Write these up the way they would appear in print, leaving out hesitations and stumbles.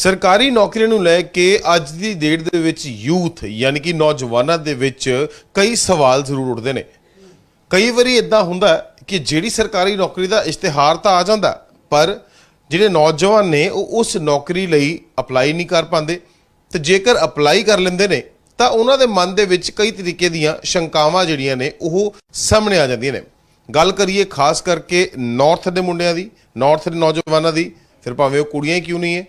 ਸਰਕਾਰੀ ਨੌਕਰੀ ਨੂੰ ਲੈ ਕੇ ਅੱਜ ਦੀ ਡੇਟ ਦੇ ਵਿੱਚ ਯੂਥ ਯਾਨੀ ਕਿ ਨੌਜਵਾਨਾਂ ਦੇ ਵਿੱਚ ਕਈ ਸਵਾਲ ਜ਼ਰੂਰ ਉੱਠਦੇ ਨੇ। ਕਈ ਵਾਰੀ ਇਦਾਂ ਹੁੰਦਾ ਕਿ ਜਿਹੜੀ ਸਰਕਾਰੀ ਨੌਕਰੀ ਦਾ ਇਸ਼ਤਿਹਾਰ ਤਾਂ ਆ ਜਾਂਦਾ ਪਰ ਜਿਹੜੇ ਨੌਜਵਾਨ ਨੇ ਉਹ ਉਸ ਨੌਕਰੀ ਲਈ ਅਪਲਾਈ ਨਹੀਂ ਕਰ ਪਾਉਂਦੇ ਤੇ ਜੇਕਰ ਅਪਲਾਈ ਕਰ ਲੈਂਦੇ ਨੇ ਤਾਂ ਉਹਨਾਂ ਦੇ ਮਨ ਦੇ ਵਿੱਚ ਕਈ ਤਰੀਕੇ ਦੀਆਂ ਸ਼ੰਕਾਵਾਂ ਜਿਹੜੀਆਂ ਨੇ ਉਹ ਸਾਹਮਣੇ ਆ ਜਾਂਦੀਆਂ ਨੇ। ਗੱਲ ਕਰੀਏ ਖਾਸ ਕਰਕੇ ਨਾਰਥ ਦੇ ਮੁੰਡਿਆਂ ਦੀ, ਨਾਰਥ ਦੇ ਨੌਜਵਾਨਾਂ ਦੀ, ਫਿਰ ਭਾਵੇਂ ਉਹ ਕੁੜੀਆਂ ਹੀ ਕਿਉਂ ਨਹੀਂ ਹੈ,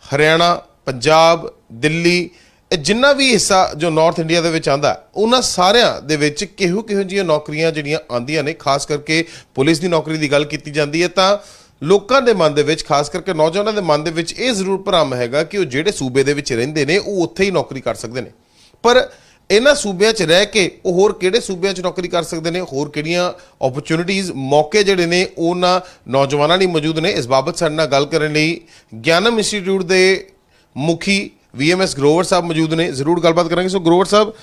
ਹਰਿਆਣਾ, ਪੰਜਾਬ, ਦਿੱਲੀ, ਜਿੰਨਾ ਵੀ ਹਿੱਸਾ ਜੋ ਨਾਰਥ ਇੰਡੀਆ ਦੇ ਵਿੱਚ ਆਉਂਦਾ ਉਹਨਾਂ ਸਾਰਿਆਂ ਦੇ ਵਿੱਚ ਕਿਹੋ ਜਿਹੀਆਂ ਨੌਕਰੀਆਂ ਜਿਹੜੀਆਂ ਆਉਂਦੀਆਂ ਨੇ। ਖਾਸ ਕਰਕੇ ਪੁਲਿਸ ਦੀ ਨੌਕਰੀ ਦੀ ਗੱਲ ਕੀਤੀ ਜਾਂਦੀ ਹੈ ਤਾਂ ਲੋਕਾਂ ਦੇ ਮਨ ਦੇ ਵਿੱਚ, ਖਾਸ ਕਰਕੇ ਨੌਜਵਾਨਾਂ ਦੇ ਮਨ ਦੇ ਵਿੱਚ ਇਹ ਜ਼ਰੂਰ ਭਰਮ ਹੈਗਾ ਕਿ ਉਹ ਜਿਹੜੇ ਸੂਬੇ ਦੇ ਵਿੱਚ ਰਹਿੰਦੇ ਨੇ ਉਹ ਉੱਥੇ ਹੀ ਨੌਕਰੀ ਕਰ ਸਕਦੇ ਨੇ, ਪਰ ਇਹਨਾਂ ਸੂਬਿਆਂ 'ਚ ਰਹਿ ਕੇ ਉਹ ਹੋਰ ਕਿਹੜੇ ਸੂਬਿਆਂ 'ਚ ਨੌਕਰੀ ਕਰ ਸਕਦੇ ਨੇ, ਹੋਰ ਕਿਹੜੀਆਂ ਓਪਰਚੁਨਿਟੀਜ਼, ਮੌਕੇ ਜਿਹੜੇ ਨੇ ਉਹਨਾਂ ਨੌਜਵਾਨਾਂ ਲਈ ਮੌਜੂਦ ਨੇ। ਇਸ ਬਾਬਤ ਸਾਡੇ ਨਾਲ ਗੱਲ ਕਰਨ ਲਈ ਗਿਆਨਮ ਇੰਸਟੀਚਿਊਟ ਦੇ ਮੁਖੀ VMS ਗਰੋਵਰ ਸਾਹਿਬ ਮੌਜੂਦ ਨੇ, ਜ਼ਰੂਰ ਗੱਲਬਾਤ ਕਰਾਂਗੇ। ਸੋ ਗਰੋਵਰ ਸਾਹਿਬ,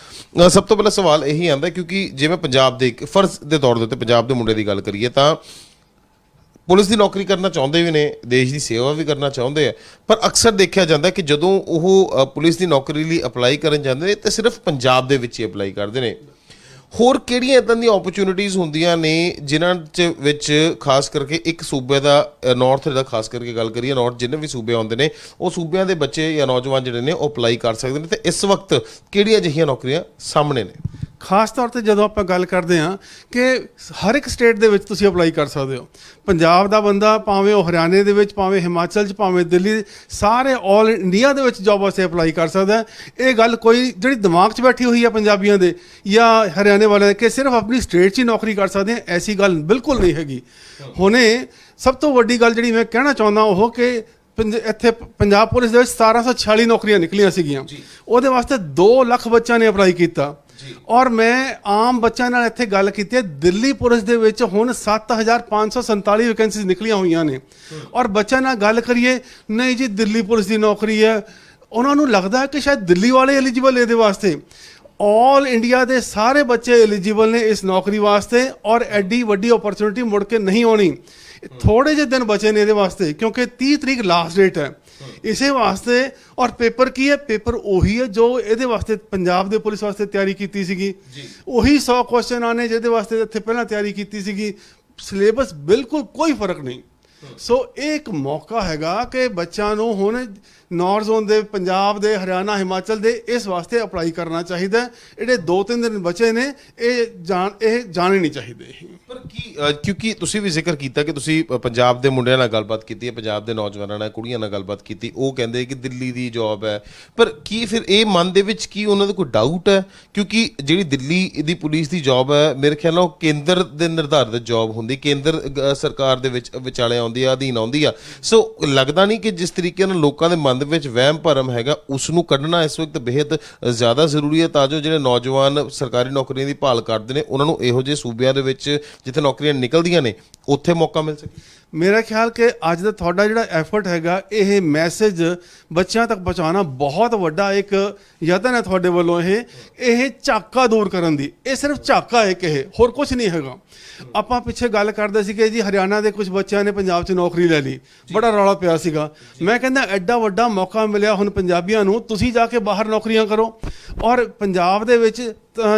ਸਭ ਤੋਂ ਪਹਿਲਾਂ ਸਵਾਲ ਇਹੀ ਆਉਂਦਾ ਕਿਉਂਕਿ ਜਿਵੇਂ ਪੰਜਾਬ ਦੇ ਇੱਕ ਫਰਜ਼ ਦੇ ਤੌਰ ਦੇ ਉੱਤੇ ਪੰਜਾਬ ਦੇ ਮੁੰਡੇ ਦੀ ਗੱਲ ਕਰੀਏ ਤਾਂ ਪੁਲਿਸ ਦੀ ਨੌਕਰੀ ਕਰਨਾ ਚਾਹੁੰਦੇ ਵੀ ਨੇ, ਦੇਸ਼ ਦੀ ਸੇਵਾ ਵੀ ਕਰਨਾ ਚਾਹੁੰਦੇ ਆ, ਪਰ ਅਕਸਰ ਦੇਖਿਆ ਜਾਂਦਾ ਕਿ ਜਦੋਂ ਉਹ ਪੁਲਿਸ ਦੀ ਨੌਕਰੀ ਲਈ ਅਪਲਾਈ ਕਰਨ ਜਾਂਦੇ ਨੇ ਤਾਂ ਸਿਰਫ ਪੰਜਾਬ ਦੇ ਵਿੱਚ ਹੀ ਅਪਲਾਈ ਕਰਦੇ ਨੇ। ਹੋਰ ਕਿਹੜੀਆਂ ਇੱਦਾਂ ਦੀਆਂ ਓਪਰਚੁਨਿਟੀਜ਼ ਹੁੰਦੀਆਂ ਨੇ ਜਿਨ੍ਹਾਂ ਵਿੱਚ ਖਾਸ ਕਰਕੇ ਇੱਕ ਸੂਬੇ ਦਾ, ਨਾਰਥ ਦਾ ਖਾਸ ਕਰਕੇ ਗੱਲ ਕਰੀਏ, ਨਾਰਥ ਜਿੰਨੇ ਵੀ ਸੂਬੇ ਆਉਂਦੇ ਨੇ ਉਹ ਸੂਬਿਆਂ ਦੇ ਬੱਚੇ ਜਾਂ ਨੌਜਵਾਨ ਜਿਹੜੇ ਨੇ ਉਹ ਅਪਲਾਈ ਕਰ ਸਕਦੇ ਨੇ, ਤੇ ਇਸ ਵਕਤ ਕਿਹੜੀਆਂ ਅਜਿਹੀਆਂ ਨੌਕਰੀਆਂ ਸਾਹਮਣੇ ਨੇ? ਖਾਸ ਤੌਰ ਤੇ ਜਦੋਂ ਆਪਾਂ ਗੱਲ ਕਰਦੇ ਹਾਂ ਕਿ ਹਰ ਇੱਕ ਸਟੇਟ ਦੇ ਵਿੱਚ ਤੁਸੀਂ ਅਪਲਾਈ ਕਰ ਸਕਦੇ ਹੋ। ਪੰਜਾਬ ਦਾ ਬੰਦਾ ਭਾਵੇਂ ਉਹ ਹਰਿਆਣੇ ਦੇ ਵਿੱਚ, ਭਾਵੇਂ ਹਿਮਾਚਲ 'ਚ, ਭਾਵੇਂ ਦਿੱਲੀ, ਸਾਰੇ ਆਲ ਇੰਡੀਆ ਦੇ ਵਿੱਚ ਜੋਬ ਵਾਸਤੇ ਅਪਲਾਈ ਕਰ ਸਕਦਾ ਹੈ। ਇਹ ਗੱਲ ਕੋਈ ਜਿਹੜੀ ਦਿਮਾਗ 'ਚ ਬੈਠੀ ਹੋਈ ਹੈ ਪੰਜਾਬੀਆਂ ਦੇ ਜਾਂ ਹਰਿਆਣੇ ਵਾਲਿਆਂ ਕਿ ਸਿਰਫ ਆਪਣੀ ਸਟੇਟ 'ਚ ਹੀ ਨੌਕਰੀ ਕਰ ਸਕਦੇ ਆ, ਐਸੀ ਗੱਲ ਬਿਲਕੁਲ ਨਹੀਂ ਹੈਗੀ। ਹੁਣੇ ਸਭ ਤੋਂ ਵੱਡੀ ਗੱਲ ਜਿਹੜੀ ਮੈਂ ਕਹਿਣਾ ਚਾਹੁੰਦਾ ਉਹ ਕਿ ਇੱਥੇ ਪੰਜਾਬ ਪੁਲਿਸ ਦੇ ਵਿੱਚ 1746 ਨੌਕਰੀਆਂ ਨਿਕਲੀਆਂ ਸੀਗੀਆਂ, ਉਹਦੇ ਵਾਸਤੇ 2 ਲੱਖ ਬੱਚਿਆਂ ਨੇ ਅਪਲਾਈ ਕੀਤਾ। ਔਰ ਮੈਂ ਆਮ ਬੱਚਿਆਂ ਨਾਲ ਇੱਥੇ ਗੱਲ ਕੀਤੀ ਹੈ, ਦਿੱਲੀ ਪੁਲਿਸ ਦੇ ਵਿੱਚ ਹੁਣ 7547 ਵੈਕੈਂਸੀਜ਼ ਨਿਕਲੀਆਂ ਹੋਈਆਂ ਨੇ। ਔਰ ਬੱਚਿਆਂ ਨਾਲ ਗੱਲ ਕਰੀਏ, ਨਹੀਂ ਜੀ ਦਿੱਲੀ ਪੁਲਿਸ ਦੀ ਨੌਕਰੀ ਹੈ, ਉਹਨਾਂ ਨੂੰ ਲੱਗਦਾ ਹੈ ਕਿ ਸ਼ਾਇਦ ਦਿੱਲੀ ਵਾਲੇ ਐਲੀਜੀਬਲ ਇਹਦੇ ਵਾਸਤੇ। ਆਲ ਇੰਡੀਆ ਦੇ ਸਾਰੇ ਬੱਚੇ ਐਲੀਜੀਬਲ ਨੇ ਇਸ ਨੌਕਰੀ ਵਾਸਤੇ ਔਰ ਐਡੀ ਵੱਡੀ ਓਪਰਚੁਨਿਟੀ ਮੁੜ ਕੇ ਨਹੀਂ ਆਉਣੀ। ਥੋੜੇ ਜਿਹੇ ਦਿਨ ਬਚੇ ਨੇ ਇਹਦੇ ਵਾਸਤੇ ਕਿਉਂਕਿ 30 ਤਰੀਕ ਲਾਸਟ ਡੇਟ ਹੈ ਇਸੇ ਵਾਸਤੇ। ਔਰ ਪੇਪਰ ਕੀ ਹੈ? ਪੇਪਰ ਉਹੀ ਹੈ ਜੋ ਇਹਦੇ ਵਾਸਤੇ ਪੰਜਾਬ ਦੇ ਪੁਲਿਸ ਵਾਸਤੇ ਤਿਆਰੀ ਕੀਤੀ ਸੀਗੀ। ਉਹੀ 100 ਕੁਐਸਚਨ ਆਨੇ ਜਿਹਦੇ ਵਾਸਤੇ ਇੱਥੇ ਪਹਿਲਾਂ ਤਿਆਰੀ ਕੀਤੀ ਸੀਗੀ। ਸਿਲੇਬਸ ਬਿਲਕੁਲ ਕੋਈ ਫਰਕ ਨਹੀਂ। ਸੋ ਇਹ ਇੱਕ ਮੌਕਾ ਹੈਗਾ ਕਿ ਬੱਚਿਆਂ ਨੂੰ ਹੁਣ ਨਾਰਥ ਜ਼ੋਨ ਦੇ, ਪੰਜਾਬ ਦੇ, ਹਰਿਆਣਾ, ਹਿਮਾਚਲ ਦੇ ਇਸ ਵਾਸਤੇ ਅਪਲਾਈ ਕਰਨਾ ਚਾਹੀਦਾ। ਜਿਹੜੇ 2-3 ਦਿਨ ਬਚੇ ਨੇ ਇਹ ਜਾਣੇ ਨਹੀਂ ਚਾਹੀਦੇ। ਪਰ ਕਿਉਂਕਿ ਤੁਸੀਂ ਵੀ ਜ਼ਿਕਰ ਕੀਤਾ ਕਿ ਤੁਸੀਂ ਪੰਜਾਬ ਦੇ ਮੁੰਡਿਆਂ ਨਾਲ ਗੱਲਬਾਤ ਕੀਤੀ ਹੈ, ਪੰਜਾਬ ਦੇ ਨੌਜਵਾਨਾਂ ਨਾਲ, ਕੁੜੀਆਂ ਨਾਲ ਗੱਲਬਾਤ ਕੀਤੀ, ਉਹ ਕਹਿੰਦੇ ਕਿ ਦਿੱਲੀ ਦੀ ਜੌਬ ਹੈ, ਪਰ ਕੀ ਫਿਰ ਇਹ ਮਨ ਦੇ ਵਿੱਚ ਕੀ ਉਹਨਾਂ ਦਾ ਕੋਈ ਡਾਊਟ ਹੈ? ਕਿਉਂਕਿ ਜਿਹੜੀ ਦਿੱਲੀ ਦੀ ਪੁਲਿਸ ਦੀ ਜੌਬ ਹੈ ਮੇਰੇ ਖਿਆਲ ਨਾਲ ਉਹ ਕੇਂਦਰ ਦੇ ਨਿਰਧਾਰਿਤ ਜੌਬ ਹੁੰਦੀ, ਕੇਂਦਰ ਸਰਕਾਰ ਦੇ ਵਿੱਚ ਵਿਚਾਲੇ ਆਉਂਦੀ ਆ, ਅਧੀਨ ਆਉਂਦੀ ਆ। ਸੋ ਲੱਗਦਾ ਨਹੀਂ ਕਿ ਜਿਸ ਤਰੀਕੇ ਨਾਲ ਲੋਕਾਂ ਦੇ ਮਨ ਦੇ ਵਿੱਚ ਵਹਿਮ ਭਰਮ ਹੈਗਾ ਉਸ ਨੂੰ ਕੱਢਣਾ ਇਸ ਵਕਤ ਬੇਹੱਦ ਜ਼ਿਆਦਾ ਜ਼ਰੂਰੀ ਹੈ ਤਾਂ ਜੋ ਜਿਹੜੇ ਨੌਜਵਾਨ ਸਰਕਾਰੀ ਨੌਕਰੀਆਂ ਦੀ ਭਾਲ ਕਰਦੇ ਨੇ ਉਹਨਾਂ ਨੂੰ ਇਹੋ ਜਿਹੇ ਸੂਬਿਆਂ ਦੇ ਵਿੱਚ ਜਿੱਥੇ ਨੌਕਰੀਆਂ ਨਿਕਲਦੀਆਂ ਨੇ ਉੱਥੇ ਮੌਕਾ ਮਿਲ ਸਕੇ। ਮੇਰਾ ਖਿਆਲ ਕਿ ਅੱਜ ਦਾ ਤੁਹਾਡਾ ਜਿਹੜਾ ਐਫਰਟ ਹੈਗਾ, ਇਹ ਮੈਸੇਜ ਬੱਚਿਆਂ ਤੱਕ ਪਹੁੰਚਾਉਣਾ ਬਹੁਤ ਵੱਡਾ ਇੱਕ ਯਤਨ ਹੈ ਤੁਹਾਡੇ ਵੱਲੋਂ। ਇਹ ਝਾਕਾ ਦੂਰ ਕਰਨ ਦੀ, ਇਹ ਸਿਰਫ ਝਾਕਾ ਹੈ ਕਿ ਇਹ ਹੋਰ ਕੁਝ ਨਹੀਂ ਹੈਗਾ। ਆਪਾਂ ਪਿੱਛੇ ਗੱਲ ਕਰਦੇ ਸੀ ਕਿ ਜੀ ਹਰਿਆਣਾ ਦੇ ਕੁਝ ਬੱਚਿਆਂ ਨੇ ਪੰਜਾਬ 'ਚ ਨੌਕਰੀ ਲੈ ਲਈ, ਬੜਾ ਰੌਲਾ ਪਿਆ ਸੀਗਾ। ਮੈਂ ਕਹਿੰਦਾ ਐਡਾ ਵੱਡਾ ਮੌਕਾ ਮਿਲਿਆ ਹੁਣ ਪੰਜਾਬੀਆਂ ਨੂੰ, ਤੁਸੀਂ ਜਾ ਕੇ ਬਾਹਰ ਨੌਕਰੀਆਂ ਕਰੋ। ਔਰ ਪੰਜਾਬ ਦੇ ਵਿੱਚ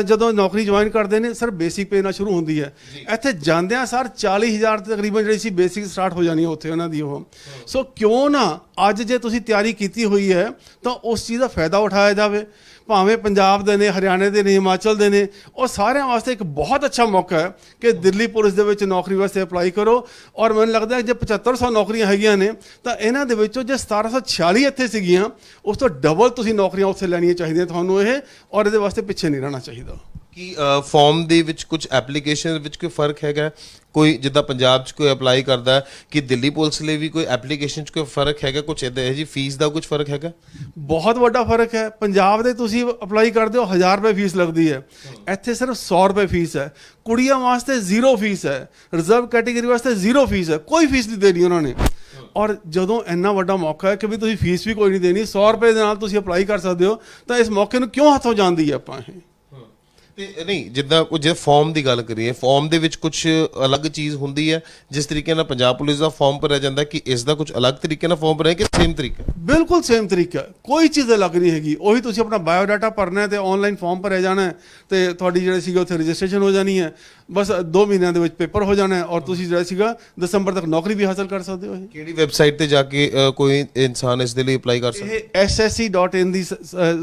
ਜਦੋਂ ਨੌਕਰੀ ਜੁਆਇਨ ਕਰਦੇ ਨੇ ਸਿਰਫ ਬੇਸਿਕ ਪੇ ਨਾਲ ਸ਼ੁਰੂ ਹੁੰਦੀ ਹੈ। ਇੱਥੇ ਜਾਂਦਿਆਂ ਸਰ 40,000 ਤਕਰੀਬਨ ਜਿਹੜੀ ਸੀ ਬੇਸਿਕ ਸਟਾਰਟ ਹੋ ਜਾਣੀ ਉੱਥੇ ਉਹਨਾਂ ਦੀ ਉਹ। ਸੋ ਕਿਉਂ ਨਾ ਅੱਜ ਜੇ ਤੁਸੀਂ ਤਿਆਰੀ ਕੀਤੀ ਹੋਈ ਹੈ ਤਾਂ ਉਸ ਚੀਜ਼ ਦਾ ਫਾਇਦਾ ਉਠਾਇਆ ਜਾਵੇ। ਭਾਵੇਂ ਪੰਜਾਬ ਦੇ ਨੇ, ਹਰਿਆਣੇ ਦੇ ਨੇ, ਹਿਮਾਚਲ ਦੇ ਨੇ, ਉਹ ਸਾਰਿਆਂ ਵਾਸਤੇ ਇੱਕ ਬਹੁਤ ਅੱਛਾ ਮੌਕਾ ਹੈ ਕਿ ਦਿੱਲੀ ਪੁਲਿਸ ਦੇ ਵਿੱਚ ਨੌਕਰੀ ਵਾਸਤੇ ਅਪਲਾਈ ਕਰੋ। ਔਰ ਮੈਨੂੰ ਲੱਗਦਾ ਜੇ 7500 ਨੌਕਰੀਆਂ ਹੈਗੀਆਂ ਨੇ ਤਾਂ ਇਹਨਾਂ ਦੇ ਵਿੱਚੋਂ ਜੇ 1746 ਇੱਥੇ ਸੀਗੀਆਂ ਉਸ ਤੋਂ ਡਬਲ ਤੁਸੀਂ ਨੌਕਰੀਆਂ ਉੱਥੇ ਲੈਣੀਆਂ ਚਾਹੀਦੀਆਂ ਤੁਹਾਨੂੰ ਇਹ, ਔਰ ਇਹਦੇ ਵਾਸਤੇ ਪਿੱਛੇ ਨਹੀਂ ਰਹਿਣਾ ਚਾਹੀਦਾ। ਕਿ ਫਾਰਮ ਦੇ ਵਿੱਚ ਕੁਝ ਐਪਲੀਕੇਸ਼ਨ ਵਿੱਚ ਕੋਈ ਫਰਕ ਹੈਗਾ? ਕੋਈ ਜਿੱਦਾਂ ਪੰਜਾਬ 'ਚ ਕੋਈ ਅਪਲਾਈ ਕਰਦਾ ਕਿ ਦਿੱਲੀ ਪੁਲਿਸ ਲਈ ਵੀ ਕੋਈ ਐਪਲੀਕੇਸ਼ਨ 'ਚ ਕੋਈ ਫਰਕ ਹੈਗਾ? ਕੁਛ ਇੱਦਾਂ ਹੈ ਜੀ, ਫੀਸ ਦਾ ਕੁਝ ਫਰਕ ਹੈਗਾ? ਬਹੁਤ ਵੱਡਾ ਫਰਕ ਹੈ। ਪੰਜਾਬ ਦੇ ਤੁਸੀਂ ਅਪਲਾਈ ਕਰਦੇ ਹੋ 1000 ਰੁਪਏ ਫੀਸ ਲੱਗਦੀ ਹੈ, ਇੱਥੇ ਸਿਰਫ 100 ਰੁਪਏ ਫੀਸ ਹੈ। ਕੁੜੀਆਂ ਵਾਸਤੇ 0 ਫੀਸ ਹੈ, ਰਿਜ਼ਰਵ ਕੈਟੇਗਰੀ ਵਾਸਤੇ 0 ਫੀਸ ਹੈ, ਕੋਈ ਫੀਸ ਨਹੀਂ ਦੇਣੀ ਉਹਨਾਂ ਨੇ। ਔਰ ਜਦੋਂ ਇੰਨਾ ਵੱਡਾ ਮੌਕਾ ਹੈ ਕਿ ਵੀ ਤੁਸੀਂ ਫੀਸ ਵੀ ਕੋਈ ਨਹੀਂ ਦੇਣੀ, 100 ਰੁਪਏ ਦੇ ਨਾਲ ਤੁਸੀਂ ਅਪਲਾਈ ਕਰ ਸਕਦੇ ਹੋ, ਤਾਂ ਇਸ ਮੌਕੇ ਨੂੰ ਕਿਉਂ ਹੱਥੋਂ ਜਾਂਦੀ ਹੈ ਆਪਾਂ ਇਹ? ਤੇ ਨਹੀਂ ਜਿੱਦਾਂ ਉਹ ਜੇ ਫਾਰਮ ਦੀ ਗੱਲ ਕਰੀਏ, ਫਾਰਮ ਦੇ ਵਿੱਚ ਕੁਝ ਅਲੱਗ ਚੀਜ਼ ਹੁੰਦੀ ਹੈ ਜਿਸ ਤਰੀਕੇ ਨਾਲ ਪੰਜਾਬ ਪੁਲਿਸ ਦਾ ਫਾਰਮ ਭਰਿਆ ਜਾਂਦਾ ਕਿ ਇਸ ਦਾ ਕੁਝ ਅਲੱਗ ਤਰੀਕੇ ਨਾਲ ਫਾਰਮ ਭਰਿਆ ਕਿ ਸੇਮ ਤਰੀਕਾ? ਬਿਲਕੁਲ ਸੇਮ ਤਰੀਕਾ, ਕੋਈ ਚੀਜ਼ ਅਲੱਗ ਨਹੀਂ ਹੈਗੀ। ਉਹੀ ਤੁਸੀਂ ਆਪਣਾ ਬਾਇਓਡਾਟਾ ਭਰਨਾ ਹੈ ਤੇ ਆਨਲਾਈਨ ਫਾਰਮ ਭਰਿਆ ਜਾਣਾ ਹੈ ਤੇ ਤੁਹਾਡੀ ਜਿਹੜੀ ਸੀਗਾ ਉੱਥੇ ਰਜਿਸਟ੍ਰੇਸ਼ਨ ਹੋ ਜਾਣੀ ਹੈ। ਬਸ 2 ਮਹੀਨਿਆਂ ਦੇ ਵਿੱਚ ਪੇਪਰ ਹੋ ਜਾਣਾ ਹੈ ਔਰ ਤੁਸੀਂ ਜਿਹੜਾ ਸੀਗਾ ਦਸੰਬਰ ਤੱਕ ਨੌਕਰੀ ਵੀ ਹਾਸਲ ਕਰ ਸਕਦੇ ਹੋ। ਇਹ ਕਿਹੜੀ ਵੈਬਸਾਈਟ ਤੇ ਜਾ ਕੇ ਕੋਈ ਇਨਸਾਨ ਇਸ ਦੇ ਲਈ ਅਪਲਾਈ ਕਰ ਸਕਦਾ? ਇਹ ssc.in ਦੀ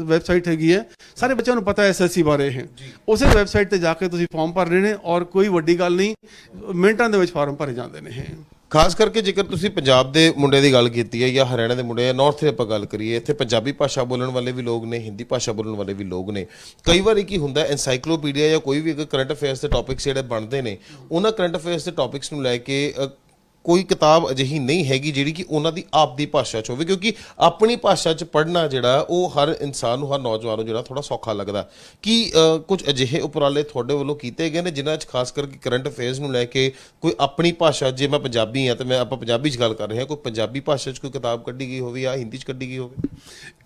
ਵੈਬਸਾਈਟ ਹੈਗੀ ਹੈ। ਸਾਰੇ ਬੱਚਿਆਂ ਨੂੰ ਪਤਾ ਹੈ SSC ਬਾਰੇ। ਇਹ ਉਸੇ ਵੈਬਸਾਈਟ ਤੇ ਜਾ ਕੇ ਤੁਸੀਂ ਫਾਰਮ ਭਰਨੇ ਨੇ ਔਰ ਕੋਈ ਵੱਡੀ ਗੱਲ ਨਹੀਂ, ਮਿੰਟਾਂ ਦੇ ਵਿੱਚ ਫਾਰਮ ਭਰੇ ਜਾਂਦੇ ਨੇ। ਇਹ ਖਾਸ ਕਰਕੇ ਜੇਕਰ ਤੁਸੀਂ ਪੰਜਾਬ ਦੇ ਮੁੰਡੇ ਦੀ ਗੱਲ ਕੀਤੀ ਹੈ ਜਾਂ ਹਰਿਆਣਾ ਦੇ ਮੁੰਡੇ ਜਾਂ ਨਾਰਥ ਦੀ ਆਪਾਂ ਗੱਲ ਕਰੀਏ, ਇੱਥੇ ਪੰਜਾਬੀ ਭਾਸ਼ਾ ਬੋਲਣ ਵਾਲੇ ਵੀ ਲੋਕ ਨੇ, ਹਿੰਦੀ ਭਾਸ਼ਾ ਬੋਲਣ ਵਾਲੇ ਵੀ ਲੋਕ ਨੇ। ਕਈ ਵਾਰੀ ਕੀ ਹੁੰਦਾ, ਐਨਸਾਈਕਲੋਪੀਡੀਆ ਜਾਂ ਕੋਈ ਵੀ ਅਗਰ ਕਰੰਟ ਅਫੇਅਰਸ ਦੇ ਟੌਪਿਕਸ ਜਿਹੜੇ ਬਣਦੇ ਨੇ, ਉਹਨਾਂ ਕਰੰਟ ਅਫੇਅਰਸ ਦੇ ਟੌਪਿਕਸ ਨੂੰ ਲੈ ਕੇ ਕੋਈ ਕਿਤਾਬ ਅਜਿਹੀ ਨਹੀਂ ਹੈਗੀ ਜਿਹੜੀ ਕਿ ਉਹਨਾਂ ਦੀ ਆਪਦੀ ਭਾਸ਼ਾ 'ਚ ਹੋਵੇ, ਕਿਉਂਕਿ ਆਪਣੀ ਭਾਸ਼ਾ 'ਚ ਪੜ੍ਹਨਾ ਜਿਹੜਾ ਉਹ ਹਰ ਇਨਸਾਨ ਨੂੰ, ਹਰ ਨੌਜਵਾਨ ਨੂੰ ਜਿਹੜਾ ਥੋੜ੍ਹਾ ਸੌਖਾ ਲੱਗਦਾ। ਕਿ ਕੁਝ ਅਜਿਹੇ ਉਪਰਾਲੇ ਤੁਹਾਡੇ ਵੱਲੋਂ ਕੀਤੇ ਗਏ ਨੇ ਜਿਨ੍ਹਾਂ 'ਚ ਖਾਸ ਕਰਕੇ ਕਰੰਟ ਅਫੇਅਰਸ ਨੂੰ ਲੈ ਕੇ ਕੋਈ ਆਪਣੀ ਭਾਸ਼ਾ, ਜੇ ਮੈਂ ਪੰਜਾਬੀ ਹਾਂ ਤਾਂ ਆਪਾਂ ਪੰਜਾਬੀ 'ਚ ਗੱਲ ਕਰ ਰਹੇ ਹਾਂ, ਕੋਈ ਪੰਜਾਬੀ ਭਾਸ਼ਾ 'ਚ ਕੋਈ ਕਿਤਾਬ ਕੱਢੀ ਗਈ ਹੋਵੇ ਜਾਂ ਹਿੰਦੀ 'ਚ ਕੱਢੀ ਗਈ ਹੋਵੇ?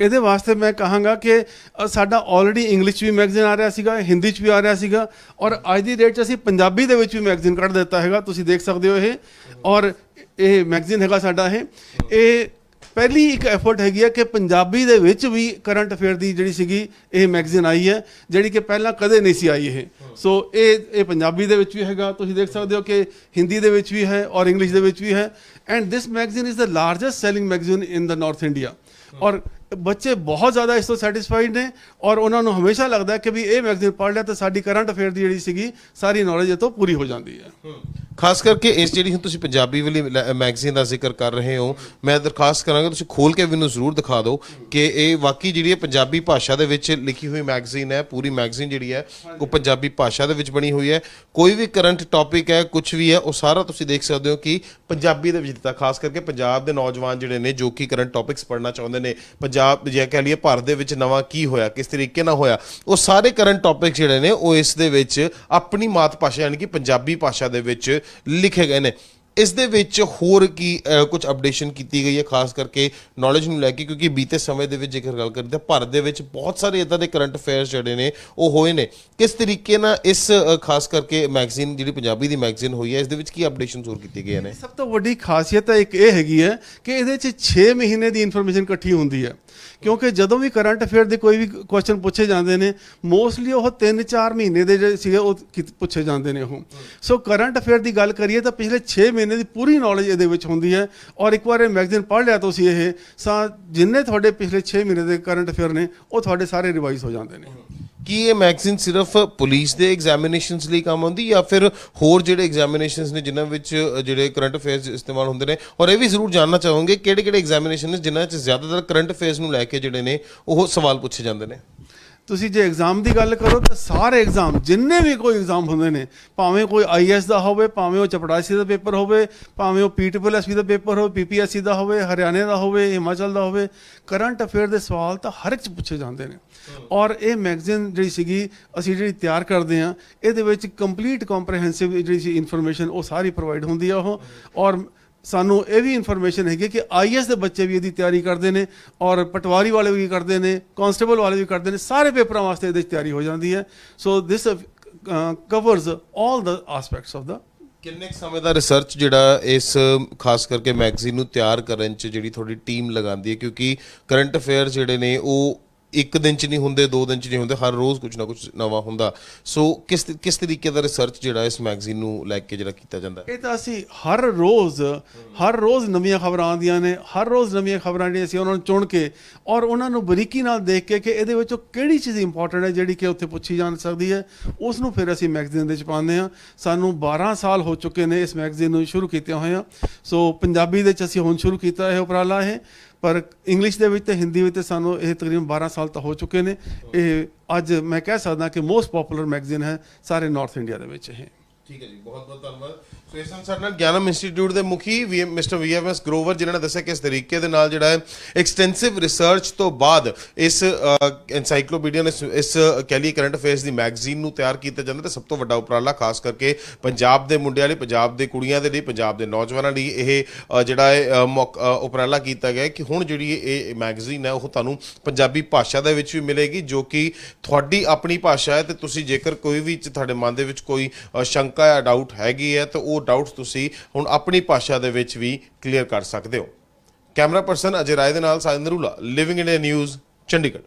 ਇਹਦੇ ਵਾਸਤੇ ਮੈਂ ਕਹਾਂਗਾ ਕਿ ਸਾਡਾ ਆਲਰੇਡੀ ਇੰਗਲਿਸ਼ 'ਚ ਵੀ ਮੈਗਜ਼ੀਨ ਆ ਰਿਹਾ ਸੀਗਾ, ਹਿੰਦੀ 'ਚ ਵੀ ਆ ਰਿਹਾ ਸੀਗਾ ਔਰ ਅੱਜ ਦੀ ਡੇਟ 'ਚ ਅਸੀਂ ਪੰਜਾਬੀ ਦੇ ਵਿੱਚ ਵੀ ਮੈਗਜ਼ੀਨ ਕੱਢ ਦਿੱਤਾ ਹੈਗਾ। ਤੁਸੀਂ ਦੇਖ ਸਕਦੇ ਹੋ ਇਹ। ਔਰ ਇਹ ਮੈਗਜ਼ੀਨ ਹੈਗਾ ਸਾਡਾ ਇਹ ਪਹਿਲੀ ਇੱਕ ਐਫਰਟ ਹੈਗੀ ਹੈ ਕਿ ਪੰਜਾਬੀ ਦੇ ਵਿੱਚ ਵੀ ਕਰੰਟ ਅਫੇਅਰ ਦੀ ਜਿਹੜੀ ਸੀਗੀ ਇਹ ਮੈਗਜ਼ੀਨ ਆਈ ਹੈ, ਜਿਹੜੀ ਕਿ ਪਹਿਲਾਂ ਕਦੇ ਨਹੀਂ ਸੀ ਆਈ। ਇਹ ਸੋ ਇਹ ਪੰਜਾਬੀ ਦੇ ਵਿੱਚ ਵੀ ਹੈਗਾ, ਤੁਸੀਂ ਦੇਖ ਸਕਦੇ ਹੋ ਕਿ ਹਿੰਦੀ ਦੇ ਵਿੱਚ ਵੀ ਹੈ ਔਰ ਇੰਗਲਿਸ਼ ਦੇ ਵਿੱਚ ਵੀ ਹੈ। And this magazine is the largest selling magazine in the north India. ਔਰ ਬੱਚੇ ਬਹੁਤ ਜ਼ਿਆਦਾ ਇਸ ਤੋਂ ਸੈਟੀਸਫਾਈਡ ਨੇ ਔਰ ਉਹਨਾਂ ਨੂੰ ਹਮੇਸ਼ਾ ਲੱਗਦਾ ਕਿ ਵੀ ਇਹ ਮੈਗਜ਼ੀਨ ਪੜ੍ਹ ਲਿਆ ਤਾਂ ਸਾਡੀ ਕਰੰਟ ਅਫੇਅਰ ਦੀ ਜਿਹੜੀ ਸੀਗੀ ਸਾਰੀ ਨੌਲੇਜ ਇਹ ਤੋਂ ਪੂਰੀ ਹੋ ਜਾਂਦੀ ਹੈ। ਖਾਸ ਕਰਕੇ ਇਸ ਜਿਹੜੀ ਹੁਣ ਤੁਸੀਂ ਪੰਜਾਬੀ ਵਾਲੀ ਮੈਗਜ਼ੀਨ ਦਾ ਜ਼ਿਕਰ ਕਰ ਰਹੇ ਹੋ, ਮੈਂ ਦਰਖਾਸਤ ਕਰਾਂਗਾ ਤੁਸੀਂ ਖੋਲ ਕੇ ਮੈਨੂੰ ਜ਼ਰੂਰ ਦਿਖਾ ਦਿਓ ਕਿ ਇਹ ਵਾਕਈ ਜਿਹੜੀ ਹੈ ਪੰਜਾਬੀ ਭਾਸ਼ਾ ਦੇ ਵਿੱਚ ਲਿਖੀ ਹੋਈ ਮੈਗਜ਼ੀਨ ਹੈ। ਪੂਰੀ ਮੈਗਜ਼ੀਨ ਜਿਹੜੀ ਹੈ ਉਹ ਪੰਜਾਬੀ ਭਾਸ਼ਾ ਦੇ ਵਿੱਚ ਬਣੀ ਹੋਈ ਹੈ। ਕੋਈ ਵੀ ਕਰੰਟ ਟੌਪਿਕ ਹੈ, ਕੁਝ ਵੀ ਹੈ, ਉਹ ਸਾਰਾ ਤੁਸੀਂ ਦੇਖ ਸਕਦੇ ਹੋ ਕਿ ਪੰਜਾਬੀ ਦੇ ਵਿੱਚ ਦਿੱਤਾ। ਖਾਸ ਕਰਕੇ ਪੰਜਾਬ ਦੇ ਨੌਜਵਾਨ ਜਿਹੜੇ ਨੇ ਜੋ ਕਿ ਕਰੰਟ ਟੌਪਿਕਸ ਪੜ੍ਹਨਾ ਚਾਹੁੰਦੇ ਨੇ, ਪੰਜਾਬ ਜੇ ਕਹਿ ਲਈਏ ਭਾਰਤ ਦੇ ਵਿੱਚ ਨਵਾਂ ਕੀ ਹੋਇਆ, ਕਿਸ ਤਰੀਕੇ ਨਾਲ ਹੋਇਆ, ਉਹ ਸਾਰੇ ਕਰੰਟ ਟੌਪਿਕ ਜਿਹੜੇ ਨੇ ਉਹ ਇਸ ਦੇ ਵਿੱਚ ਆਪਣੀ ਮਾਤ ਭਾਸ਼ਾ ਯਾਨੀ ਕਿ ਪੰਜਾਬੀ ਭਾਸ਼ਾ ਦੇ ਵਿੱਚ ਲਿਖੇ ਗਏ ਨੇ। ਇਸ ਦੇ ਵਿੱਚ ਹੋਰ ਕੀ ਕੁਝ ਅਪਡੇਸ਼ਨ ਕੀਤੀ ਗਈ ਹੈ ਖਾਸ ਕਰਕੇ ਨੌਲੇਜ ਨੂੰ ਲੈ ਕੇ? ਕਿਉਂਕਿ ਬੀਤੇ ਸਮੇਂ ਦੇ ਵਿੱਚ ਜੇਕਰ ਗੱਲ ਕਰਦੇ ਭਾਰਤ ਦੇ ਵਿੱਚ ਬਹੁਤ ਸਾਰੇ ਇੱਦਾਂ ਦੇ ਕਰੰਟ ਅਫੇਅਰਸ ਜਿਹੜੇ ਨੇ ਉਹ ਹੋਏ ਨੇ। ਕਿਸ ਤਰੀਕੇ ਨਾਲ ਇਸ ਖਾਸ ਕਰਕੇ ਮੈਗਜ਼ੀਨ ਜਿਹੜੀ ਪੰਜਾਬੀ ਦੀ ਮੈਗਜ਼ੀਨ ਹੋਈ ਹੈ, ਇਸ ਦੇ ਵਿੱਚ ਕੀ ਅਪਡੇਸ਼ਨ ਹੋਰ ਕੀਤੀਆਂ ਗਈਆਂ ਨੇ? ਸਭ ਤੋਂ ਵੱਡੀ ਖਾਸੀਅਤ ਇੱਕ ਇਹ ਹੈਗੀ ਹੈ ਕਿ ਇਹਦੇ 'ਚ 6 ਮਹੀਨੇ ਦੀ ਇਨਫੋਰਮੇਸ਼ਨ ਇਕੱਠੀ ਹੁੰਦੀ ਹੈ। ਕਿਉਂਕਿ ਜਦੋਂ ਵੀ ਕਰੰਟ ਅਫੇਅਰ ਦੇ ਕੋਈ ਵੀ ਕੁਐਸਚਨ ਪੁੱਛੇ ਜਾਂਦੇ ਨੇ, ਮੋਸਟਲੀ ਉਹ 3-4 ਮਹੀਨੇ ਦੇ ਜਿਹੜੇ ਸੀਗੇ ਉਹ ਪੁੱਛੇ ਜਾਂਦੇ ਨੇ ਉਹ। ਸੋ ਕਰੰਟ ਅਫੇਅਰ ਦੀ ਗੱਲ ਕਰੀਏ ਤਾਂ ਪਿਛਲੇ 6 ਮਹੀਨੇ ਦੀ ਪੂਰੀ ਨੌਲੇਜ ਇਹਦੇ ਵਿੱਚ ਹੁੰਦੀ ਹੈ। ਔਰ ਇੱਕ ਵਾਰ ਇਹ ਮੈਗਜ਼ੀਨ ਪੜ੍ਹ ਲਿਆ ਤੁਸੀਂ ਜਿੰਨੇ ਤੁਹਾਡੇ ਪਿਛਲੇ 6 ਮਹੀਨੇ ਦੇ ਕਰੰਟ ਅਫੇਅਰ ਨੇ ਉਹ ਤੁਹਾਡੇ ਸਾਰੇ ਰਿਵਾਈਜ਼ ਹੋ ਜਾਂਦੇ ਨੇ। ਕੀ ਇਹ ਮੈਗਜ਼ੀਨ ਸਿਰਫ ਪੁਲਿਸ ਦੇ ਐਗਜ਼ਾਮੀਨੇਸ਼ਨਸ ਲਈ ਕੰਮ ਆਉਂਦੀ ਜਾਂ ਫਿਰ ਹੋਰ ਜਿਹੜੇ ਐਗਜ਼ਾਮੀਨੇਸ਼ਨਸ ਨੇ ਜਿਨ੍ਹਾਂ ਵਿੱਚ ਜਿਹੜੇ ਕਰੰਟ ਅਫੇਅਰਸ ਇਸਤੇਮਾਲ ਹੁੰਦੇ ਨੇ? ਔਰ ਇਹ ਵੀ ਜ਼ਰੂਰ ਜਾਣਨਾ ਚਾਹੋਗੇ ਕਿਹੜੇ ਕਿਹੜੇ ਐਗਜ਼ਾਮੀਨੇਸ਼ਨ ਨੇ ਜਿਨ੍ਹਾਂ 'ਚ ਜ਼ਿਆਦਾਤਰ ਕਰੰਟ ਅਫੇਅਰਸ ਨੂੰ ਲੈ ਕੇ ਜਿਹੜੇ ਨੇ ਉਹ ਸਵਾਲ ਪੁੱਛੇ ਜਾਂਦੇ ਨੇ? ਤੁਸੀਂ ਜੇ ਐਗਜ਼ਾਮ ਦੀ ਗੱਲ ਕਰੋ ਤਾਂ ਸਾਰੇ ਐਗਜ਼ਾਮ, ਜਿੰਨੇ ਵੀ ਕੋਈ ਐਗਜ਼ਾਮ ਹੁੰਦੇ ਨੇ, ਭਾਵੇਂ ਕੋਈ IAS ਦਾ ਹੋਵੇ, ਭਾਵੇਂ ਉਹ ਚਪੜਾਸੀ ਦਾ ਪੇਪਰ ਹੋਵੇ, ਭਾਵੇਂ ਉਹ PSSB ਦਾ ਪੇਪਰ ਹੋਵੇ, PPSC ਦਾ ਹੋਵੇ, ਹਰਿਆਣੇ ਦਾ ਹੋਵੇ, ਹਿਮਾਚਲ ਦਾ ਹੋਵੇ, ਕਰੰਟ ਅਫੇਅਰ ਦੇ ਸਵਾਲ ਤਾਂ ਹਰ ਇੱਕ 'ਚ ਪੁੱਛੇ ਜਾਂਦੇ ਨੇ। ਔਰ ਇਹ ਮੈਗਜ਼ੀਨ ਜਿਹੜੀ ਸੀਗੀ ਅਸੀਂ ਜਿਹੜੀ ਤਿਆਰ ਕਰਦੇ ਹਾਂ, ਇਹਦੇ ਵਿੱਚ ਕੰਪਲੀਟ ਕੰਪਰੀਹੈਂਸਿਵ ਜਿਹੜੀ ਸੀ ਇਨਫੋਰਮੇਸ਼ਨ ਉਹ ਸਾਰੀ ਪ੍ਰੋਵਾਈਡ ਹੁੰਦੀ ਆ ਉਹ। ਔਰ ਸਾਨੂੰ ਇਹ ਵੀ ਇਨਫੋਰਮੇਸ਼ਨ ਹੈਗੀ ਕਿ IAS ਦੇ ਬੱਚੇ ਵੀ ਇਹਦੀ ਤਿਆਰੀ ਕਰਦੇ ਨੇ ਔਰ ਪਟਵਾਰੀ ਵਾਲੇ ਵੀ ਕਰਦੇ ਨੇ, ਕਾਂਸਟੇਬਲ ਵਾਲੇ ਵੀ ਕਰਦੇ ਨੇ, ਸਾਰੇ ਪੇਪਰਾਂ ਵਾਸਤੇ ਇਹਦੇ 'ਚ ਤਿਆਰੀ ਹੋ ਜਾਂਦੀ ਹੈ। ਸੋ ਦਿਸ ਕਵਰਸ ਆਲ ਦ ਆਸਪੈਕਟਸ ਆਫ ਦਾ। ਕਿੰਨੇ ਸਮੇਂ ਦਾ ਰਿਸਰਚ ਜਿਹੜਾ ਇਸ ਖਾਸ ਕਰਕੇ ਮੈਗਜ਼ੀਨ ਨੂੰ ਤਿਆਰ ਕਰਨ 'ਚ ਜਿਹੜੀ ਤੁਹਾਡੀ ਟੀਮ ਲਗਾਉਂਦੀ ਹੈ? ਕਿਉਂਕਿ ਕਰੰਟ ਅਫੇਅਰ ਜਿਹੜੇ ਨੇ ਉਹ ਇੱਕ ਦਿਨ 'ਚ ਨਹੀਂ ਹੁੰਦੇ, 2 ਦਿਨ 'ਚ ਨਹੀਂ ਹੁੰਦੇ, ਹਰ ਰੋਜ਼ ਕੁਝ ਨਾ ਕੁਝ ਨਵਾਂ ਹੁੰਦਾ। ਸੋ ਕਿਸ ਤਰੀਕੇ ਦਾ ਰਿਸਰਚ ਜਿਹੜਾ ਇਸ ਮੈਗਜ਼ੀਨ ਨੂੰ ਲੈ ਕੇ ਜਿਹੜਾ ਕੀਤਾ ਜਾਂਦਾ? ਇਹ ਤਾਂ ਅਸੀਂ ਹਰ ਰੋਜ਼ ਨਵੀਆਂ ਖਬਰਾਂ ਆਉਂਦੀਆਂ ਨੇ, ਹਰ ਰੋਜ਼ ਨਵੀਆਂ ਖਬਰਾਂ ਜਿਹੜੀਆਂ ਅਸੀਂ ਉਹਨਾਂ ਨੂੰ ਚੁਣ ਕੇ ਔਰ ਉਹਨਾਂ ਨੂੰ ਬਰੀਕੀ ਨਾਲ ਦੇਖ ਕੇ ਕਿ ਇਹਦੇ ਵਿੱਚੋਂ ਕਿਹੜੀ ਚੀਜ਼ ਇੰਪੋਰਟੈਂਟ ਹੈ ਜਿਹੜੀ ਕਿ ਉੱਥੇ ਪੁੱਛੀ ਜਾ ਸਕਦੀ ਹੈ, ਉਸ ਨੂੰ ਫਿਰ ਅਸੀਂ ਮੈਗਜ਼ੀਨ ਦੇ ਵਿੱਚ ਪਾਉਂਦੇ ਹਾਂ। ਸਾਨੂੰ 12 ਸਾਲ ਹੋ ਚੁੱਕੇ ਨੇ ਇਸ ਮੈਗਜ਼ੀਨ ਨੂੰ ਸ਼ੁਰੂ ਕੀਤੇ ਹੋਏ। ਸੋ ਪੰਜਾਬੀ ਦੇ ਵਿੱਚ ਅਸੀਂ ਹੁਣ ਸ਼ੁਰੂ ਕੀਤਾ ਇਹ ਉਪਰਾਲਾ ਇਹ, ਪਰ ਇੰਗਲਿਸ਼ ਦੇ ਵਿੱਚ ਤੇ ਹਿੰਦੀ ਵਿੱਚ ਸਾਨੂੰ ਇਹ ਤਕਰੀਬਨ 12 ਸਾਲ ਤਾਂ ਹੋ ਚੁੱਕੇ ਨੇ। ਇਹ ਅੱਜ ਮੈਂ ਕਹਿ ਸਕਦਾ ਕਿ ਮੋਸਟ ਪਪੂਲਰ ਮੈਗਜ਼ੀਨ ਹੈ ਸਾਰੇ ਨਾਰਥ ਇੰਡੀਆ ਦੇ ਵਿੱਚ ਇਹ। ਠੀਕ ਹੈ ਜੀ, ਬਹੁਤ ਬਹੁਤ ਧੰਨਵਾਦ। ਸੋ ਇਸ ਸੰਸਾਰ ਨਾਲ ਗਿਆਨਮ ਇੰਸਟੀਚਿਊਟ ਦੇ ਮੁਖੀ ਮਿਸਟਰ VMS ਗਰੋਵਰ ਜਿਨ੍ਹਾਂ ਨੇ ਦੱਸਿਆ ਕਿ ਇਸ ਤਰੀਕੇ ਦੇ ਨਾਲ ਜਿਹੜਾ ਹੈ ਐਕਸਟੈਂਸਿਵ ਰਿਸਰਚ ਤੋਂ ਬਾਅਦ ਇਸ ਐਨਸਾਈਕਲੋਪੀਡੀਆ ਨੇ ਇਸ ਕਹਿ ਲਈਏ ਕਰੰਟ ਅਫੇਅਰਸ ਦੀ ਮੈਗਜ਼ੀਨ ਨੂੰ ਤਿਆਰ ਕੀਤਾ ਜਾਂਦਾ ਤੇ ਸਭ ਤੋਂ ਵੱਡਾ ਉਪਰਾਲਾ ਖਾਸ ਕਰਕੇ ਪੰਜਾਬ ਦੇ ਮੁੰਡਿਆਂ ਲਈ, ਪੰਜਾਬ ਦੇ ਕੁੜੀਆਂ ਦੇ ਲਈ, ਪੰਜਾਬ ਦੇ ਨੌਜਵਾਨਾਂ ਲਈ ਇਹ ਜਿਹੜਾ ਹੈ ਉਪਰਾਲਾ ਕੀਤਾ ਗਿਆ ਕਿ ਹੁਣ ਜਿਹੜੀ ਇਹ ਮੈਗਜ਼ੀਨ ਹੈ ਉਹ ਤੁਹਾਨੂੰ ਪੰਜਾਬੀ ਭਾਸ਼ਾ ਦੇ ਵਿੱਚ ਵੀ ਮਿਲੇਗੀ, ਜੋ ਕਿ ਤੁਹਾਡੀ ਆਪਣੀ ਭਾਸ਼ਾ ਹੈ। ਤੇ ਤੁਸੀਂ ਜੇਕਰ ਕੋਈ ਵੀ ਤੁਹਾਡੇ ਮਨ ਦੇ ਵਿੱਚ ਕੋਈ ਸ਼ੰਕਾ ਜਾਂ ਡਾਊਟ ਹੈਗੀ ਹੈ ਤਾਂ ਉਹ ਡਾਊਟਸ ਤੁਸੀਂ ਹੁਣ ਆਪਣੀ ਭਾਸ਼ਾ ਦੇ ਵਿੱਚ ਵੀ ਕਲੀਅਰ ਕਰ ਸਕਦੇ ਹੋ। ਕੈਮਰਾ ਪਰਸਨ ਅਜੇ ਰਾਏ ਦੇ ਨਾਲ Sajid Narula, living India news, Chandigarh.